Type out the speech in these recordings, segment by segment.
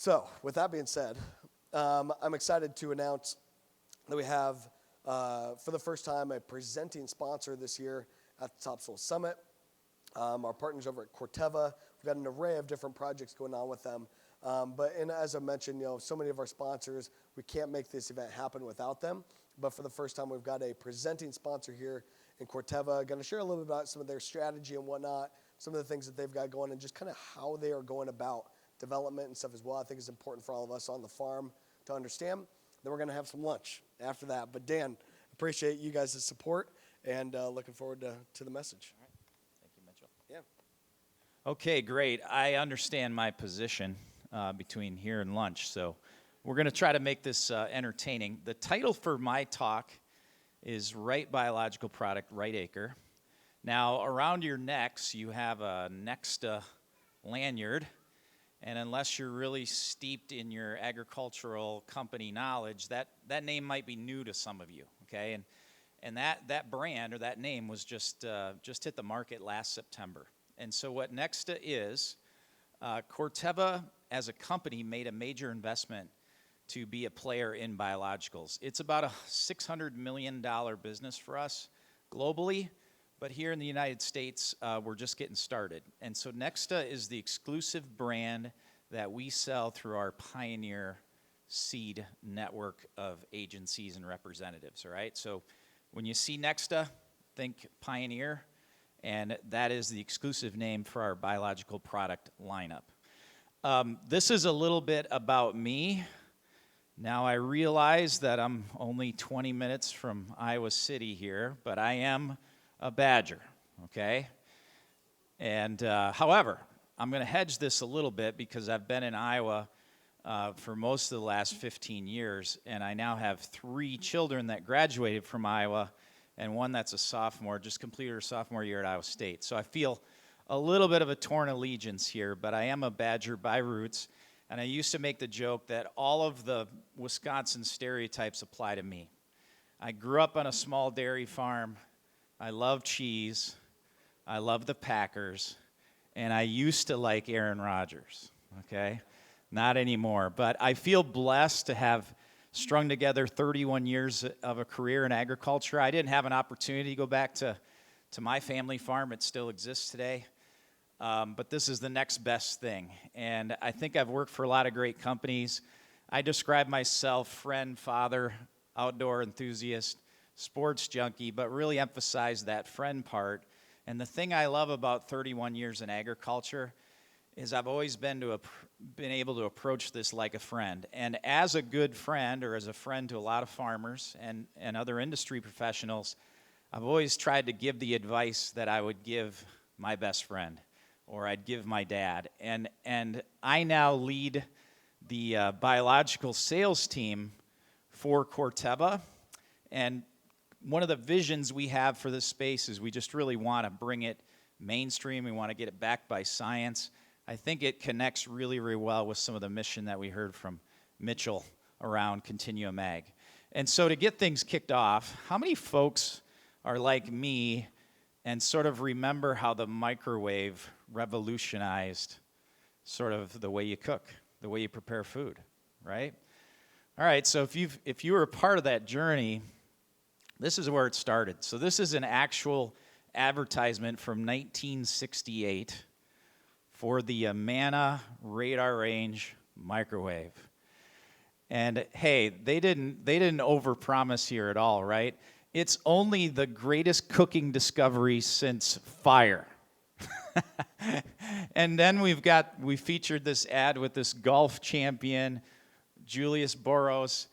So, with that being said, I'm excited to announce that we have, for the first time, a presenting sponsor this year at the TopSoil Summit. Our partners over at Corteva. We've got an array of different projects going on with them. And as I mentioned, so many of our sponsors, we can't make this event happen without them. But for the first time, we've got a presenting sponsor here in Corteva. Going to share a little bit about some of their strategy and whatnot, some of the things that they've got going, and just kind of how they are going about development and stuff as well. I think it's important for all of us on the farm to understand. Then we're going to have some lunch after that. But Dan, appreciate you guys' support, and looking forward to the message. All right. Thank you, Mitchell. Yeah. Okay, great. I understand my position between here and lunch, so we're going to try to make this entertaining. The title for my talk is Right Biological Product, Right Acre. Now, around your necks, you have a Nexta lanyard, and unless you're really steeped in your agricultural company knowledge, that name might be new to some of you, okay? And that brand or that name was just hit the market last September. And so what Nexta is, Corteva as a company made a major investment to be a player in biologicals. It's about a $600 million business for us globally, but here in the United States, we're just getting started. And so Nexta is the exclusive brand that we sell through our Pioneer seed network of agencies and representatives, all right? So when you see Nexta, think Pioneer, and that is the exclusive name for our biological product lineup. This is a little bit about me. Now I realize that I'm only 20 minutes from Iowa City here, but I am a Badger, okay? And however, I'm going to hedge this a little bit because I've been in Iowa for most of the last 15 years, and I now have 3 children that graduated from Iowa and one that's a sophomore, just completed her sophomore year at Iowa State. So I feel a little bit of a torn allegiance here, but I am a Badger by roots. And I used to make the joke that all of the Wisconsin stereotypes apply to me. I grew up on a small dairy farm. I love cheese. I love the Packers. And I used to like Aaron Rodgers, okay? Not anymore. But I feel blessed to have strung together 31 years of a career in agriculture. I didn't have an opportunity to go back to my family farm. It still exists today. But this is the next best thing. And I think I've worked for a lot of great companies. I describe myself friend, father, outdoor enthusiast, sports junkie, but really emphasize that friend part. And the thing I love about 31 years in agriculture is I've always been able to approach this like a friend. And as a good friend, or as a friend to a lot of farmers and other industry professionals, I've always tried to give the advice that I would give my best friend, or I'd give my dad. And I now lead the biological sales team for Corteva. And one of the visions we have for this space is we just really want to bring it mainstream. We want to get it backed by science. I think it connects really, really well with some of the mission that we heard from Mitchell around continuumag. And so to get things kicked off, how many folks are like me and sort of remember how the microwave revolutionized sort of the way you cook, the way you prepare food, right? All right, so if you were a part of that journey, this is where it started. So this is an actual advertisement from 1968 for the Amana radar range microwave. And hey, they didn't overpromise here at all, right? It's only the greatest cooking discovery since fire. And then we featured this ad with this golf champion, Julius Boros.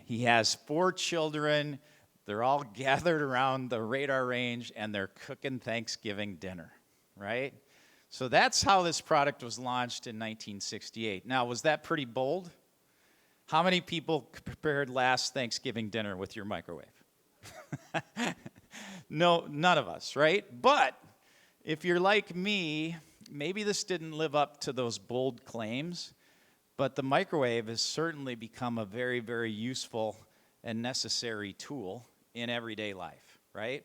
He has 4 children. They're all gathered around the radar range, and they're cooking Thanksgiving dinner, right? So that's how this product was launched in 1968. Now, was that pretty bold? How many people prepared last Thanksgiving dinner with your microwave? No, none of us, right? But if you're like me, maybe this didn't live up to those bold claims, but the microwave has certainly become a very, very useful and necessary tool in everyday life, right?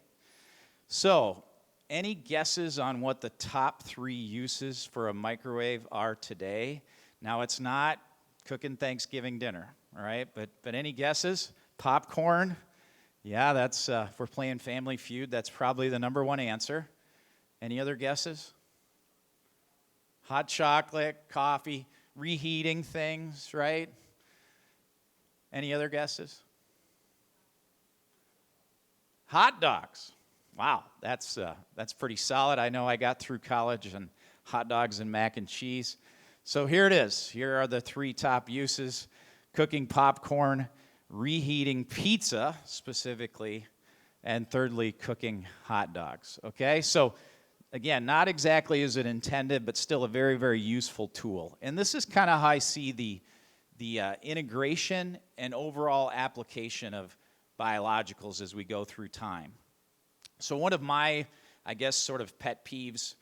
So, any guesses on what the top 3 uses for a microwave are today? Now, it's not cooking Thanksgiving dinner, all right? But any guesses? Popcorn? Yeah, that's, if we're playing Family Feud, that's probably the number one answer. Any other guesses? Hot chocolate, coffee, reheating things, right? Any other guesses? Hot dogs. Wow, that's pretty solid. I know I got through college on hot dogs and mac and cheese. So here it is. Here are the three top uses: cooking popcorn, reheating pizza specifically, and thirdly, cooking hot dogs. Okay, so again, not exactly as it intended, but still a very, very useful tool. And this is kind of how I see the integration and overall application of biologicals as we go through time. So one of my, I guess, sort of pet peeves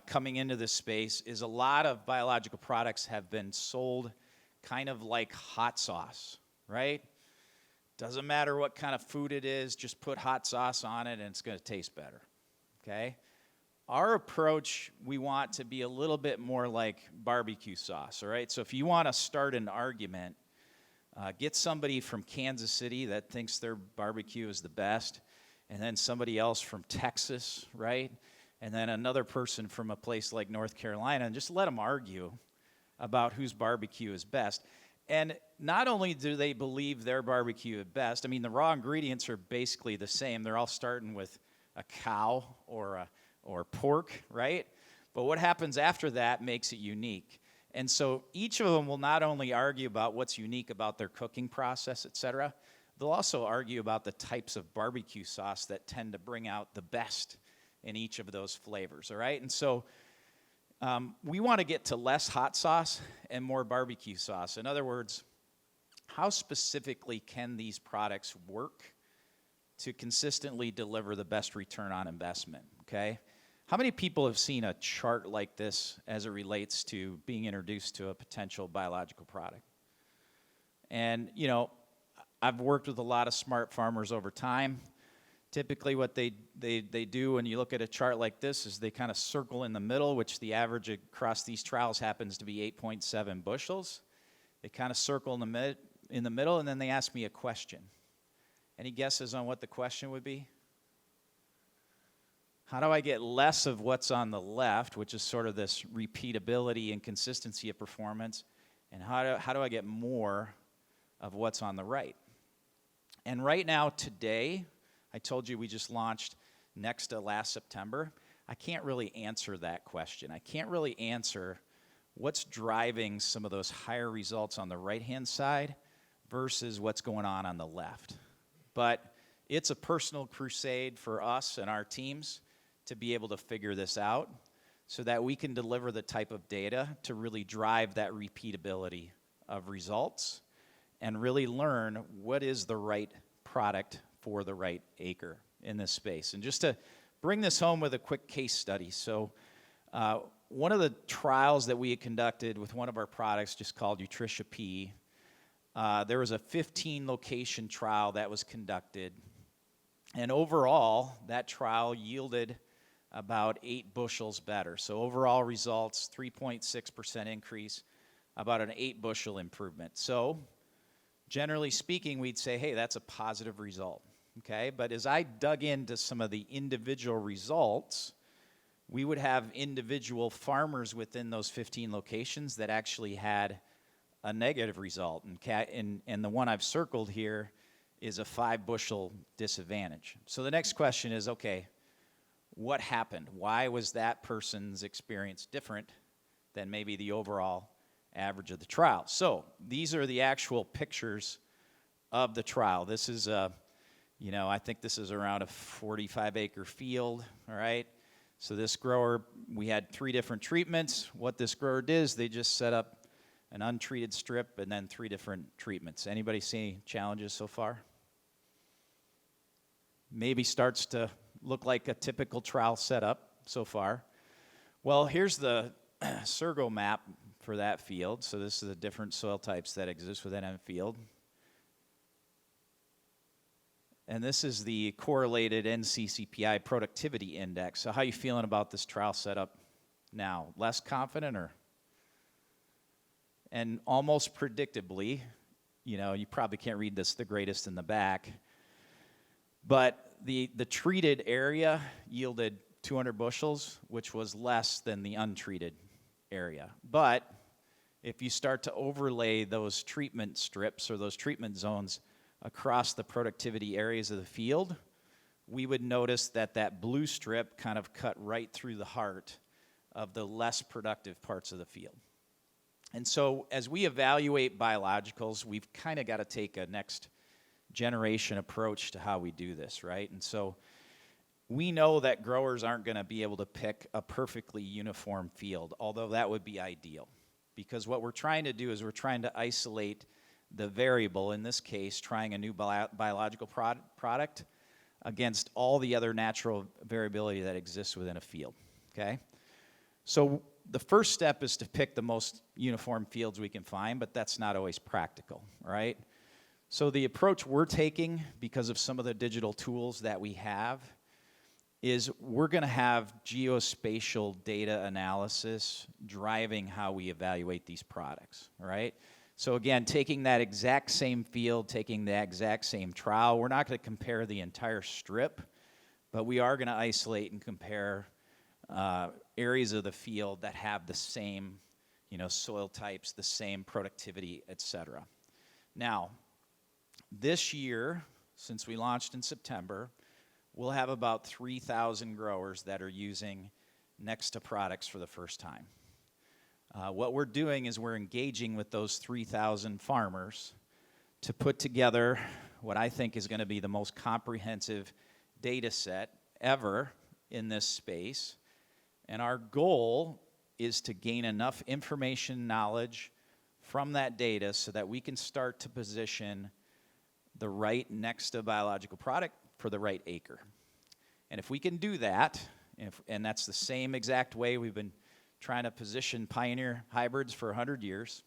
coming into this space is a lot of biological products have been sold kind of like hot sauce, right? Doesn't matter what kind of food it is, just put hot sauce on it and it's going to taste better, okay? Our approach, we want to be a little bit more like barbecue sauce, all right? So if you want to start an argument, get somebody from Kansas City that thinks their barbecue is the best, and then somebody else from Texas, right? And then another person from a place like North Carolina, and just let them argue about whose barbecue is best. And not only do they believe their barbecue is best, I mean, the raw ingredients are basically the same. They're all starting with a cow or pork, right? But what happens after that makes it unique. And so each of them will not only argue about what's unique about their cooking process, et cetera, they'll also argue about the types of barbecue sauce that tend to bring out the best in each of those flavors, all right? And so we want to get to less hot sauce and more barbecue sauce. In other words, how specifically can these products work to consistently deliver the best return on investment, okay? How many people have seen a chart like this as it relates to being introduced to a potential biological product? And, you know, I've worked with a lot of smart farmers over time. Typically what they do when you look at a chart like this is they kind of circle in the middle, which the average across these trials happens to be 8.7 bushels. They kind of circle in the middle, and then they ask me a question. Any guesses on what the question would be? How do I get less of what's on the left, which is sort of this repeatability and consistency of performance, and how do I get more of what's on the right? And right now, today, I told you we just launched Nexta last September. I can't really answer that question. I can't really answer what's driving some of those higher results on the right-hand side versus what's going on the left. But it's a personal crusade for us and our teams to be able to figure this out so that we can deliver the type of data to really drive that repeatability of results and really learn what is the right product for the right acre in this space. And just to bring this home with a quick case study. So one of the trials that we had conducted with one of our products just called Nutritia P, there was a 15-location trial that was conducted. And overall, that trial yielded about 8 bushels better. So overall results, 3.6% increase, about an 8 bushel improvement. So generally speaking, we'd say, hey, that's a positive result, okay? But as I dug into some of the individual results, we would have individual farmers within those 15 locations that actually had a negative result. And the one I've circled here is a 5 bushel disadvantage. So the next question is, okay, what happened? Why was that person's experience different than maybe the overall average of the trial? So these are the actual pictures of the trial. This is I think this is around a 45-acre field, all right? So this grower, we had 3 different treatments. What this grower did is they just set up an untreated strip and then 3 different treatments. Anybody see any challenges so far? Maybe starts to look like a typical trial setup so far. Well, here's the Sergo map for that field. So this is the different soil types that exist within that field. And this is the correlated NCCPI productivity index. So how are you feeling about this trial setup now? Less confident or? And almost predictably, you probably can't read this, the greatest in the back, but the treated area yielded 200 bushels, which was less than the untreated area. But if you start to overlay those treatment strips or those treatment zones across the productivity areas of the field, we would notice that that blue strip kind of cut right through the heart of the less productive parts of the field. And so as we evaluate biologicals, we've kind of got to take a next generation approach to how we do this, right? And so we know that growers aren't going to be able to pick a perfectly uniform field, although that would be ideal. Because what we're trying to do is we're trying to isolate the variable, in this case, trying a new biological product against all the other natural variability that exists within a field, okay? So the first step is to pick the most uniform fields we can find, but that's not always practical, right? So the approach we're taking, because of some of the digital tools that we have, is we're going to have geospatial data analysis driving how we evaluate these products, right? So again, taking that exact same field, taking the exact same trowel, we're not going to compare the entire strip, but we are going to isolate and compare areas of the field that have the same, soil types, the same productivity, et cetera. Now, this year, since we launched in September, we'll have about 3,000 growers that are using Nexta products for the first time. What we're doing is we're engaging with those 3,000 farmers to put together what I think is going to be the most comprehensive data set ever in this space. And our goal is to gain enough information, knowledge from that data so that we can start to position the right Nexta biological product for the right acre. And if we can do that, and that's the same exact way we've been trying to position Pioneer hybrids for 100 years,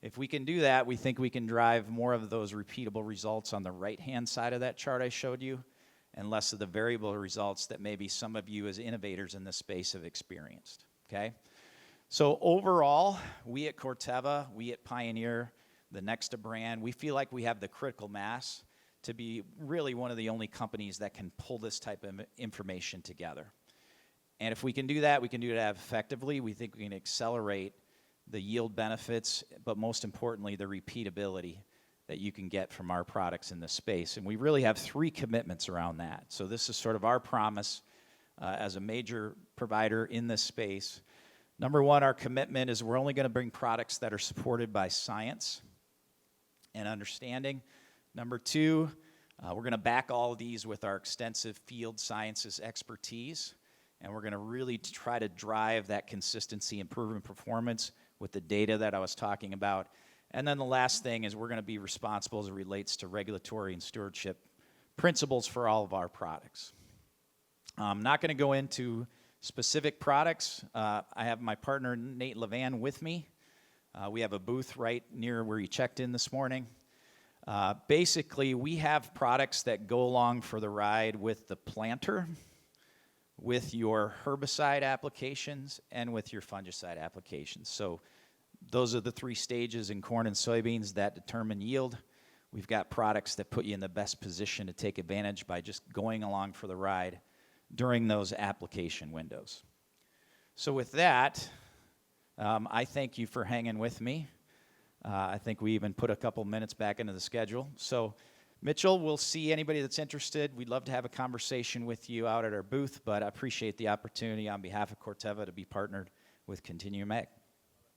if we can do that, we think we can drive more of those repeatable results on the right-hand side of that chart I showed you, and less of the variable results that maybe some of you as innovators in this space have experienced, okay? So overall, we at Corteva, we at Pioneer, the Nexta brand, we feel like we have the critical mass to be really one of the only companies that can pull this type of information together. And if we can do that, we can do that effectively. We think we can accelerate the yield benefits, but most importantly, the repeatability that you can get from our products in this space. And we really have 3 commitments around that. So this is sort of our promise as a major provider in this space. Number 1, our commitment is we're only going to bring products that are supported by science and understanding. Number 2, we're going to back all of these with our extensive field sciences expertise, and we're going to really try to drive that consistency and proven performance with the data that I was talking about. And then the last thing is we're going to be responsible as it relates to regulatory and stewardship principles for all of our products. I'm not going to go into specific products. I have my partner Nate Levan with me. We have a booth right near where you checked in this morning. Basically, we have products that go along for the ride with the planter, with your herbicide applications, and with your fungicide applications. So those are the 3 stages in corn and soybeans that determine yield. We've got products that put you in the best position to take advantage by just going along for the ride during those application windows. So with that, I thank you for hanging with me. I think we even put a couple minutes back into the schedule. So Mitchell, we'll see anybody that's interested. We'd love to have a conversation with you out at our booth, but I appreciate the opportunity on behalf of Corteva to be partnered with Continuum Ag.